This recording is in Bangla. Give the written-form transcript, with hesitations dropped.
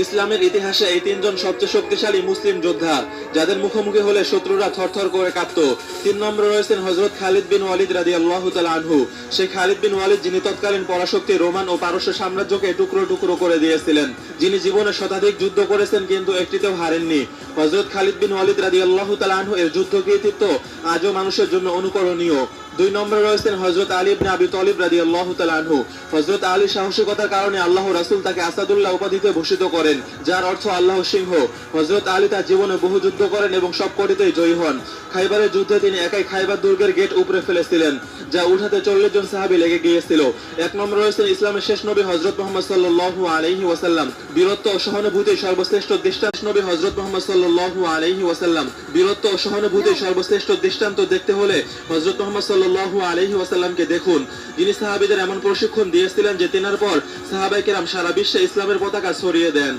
ইসলামের ইতিহাসে এই তিনজন সবচেয়ে শক্তিশালী মুসলিম যোদ্ধা, যাদের মুখোমুখি হলে শত্রুরা থরথর করে কাঁপত। 3 নম্বরে রয়েছেন হযরত খালিদ বিন ওয়ালিদ রাদিয়াল্লাহু তাআলা আনহু। সেই খালিদ বিন ওয়ালিদ যিনি তৎকালীন পরাশক্তি রোমান ও পারস্য সাম্রাজ্যকে টুকরো টুকরো করে দিয়েছিলেন, যিনি জীবনে শতাধিক যুদ্ধ করেছেন কিন্তু একটিতেও হারেননি। হযরত খালিদ বিন ওয়ালিদ রাদিয়াল্লাহু তাআলা আনহু এর যুদ্ধ কৃতিত্ব আজও মানুষের জন্য অনুকরণীয়। 2 নম্বরে রয়েছেন হযরত আলী ইবনে আবি তালিব রাদিয়াল্লাহু তাআলা আনহু। হযরত আলীর সাহসিকতার কারণে আল্লাহ রাসূল তাকে আসাদুল্লাহ উপাধিতে ভূষিত করেন, যার অর্থ আল্লাহ সিংহ। হযরত আলী তার জীবনে বহু যুদ্ধ করেন এবং সবকটিতেই জয়ী হন। খাইবারের যুদ্ধে তিনি একাই খাইবার দুর্গের গেট উপরে ফেলেছিলেন, যা উঠাতে 40 জন সাহাবী লেগে গিয়েছিল। 1 নম্বরে রয়েছেন ইসলামের শেষ নবী হযরত মুহাম্মদ সাল্লাল্লাহু আলাইহি ওয়াসাল্লাম। বীরত্ব ও সহানুভূতির সর্বশ্রেষ্ঠ দৃষ্টান্ত নবী হযরত মুহাম্মদ সাল্লাল্লাহু আলাইহি ওয়াসাল্লাম। বীরত্ব ও সহানুভূতির সর্বশ্রেষ্ঠ দৃষ্টান্ত দেখতে হলে হযরত মুহাম্মদ সাল্লাল্লাহু আলাইহি ওয়াসাল্লামকে দেখুন, যিনি সাহাবীদের এমন প্রশিক্ষণ দিয়েছিলেন যে তেনার পর সাহাবায়ে কেরাম সারা বিশ্বে ইসলামের পতাকা ছড়িয়ে দেন।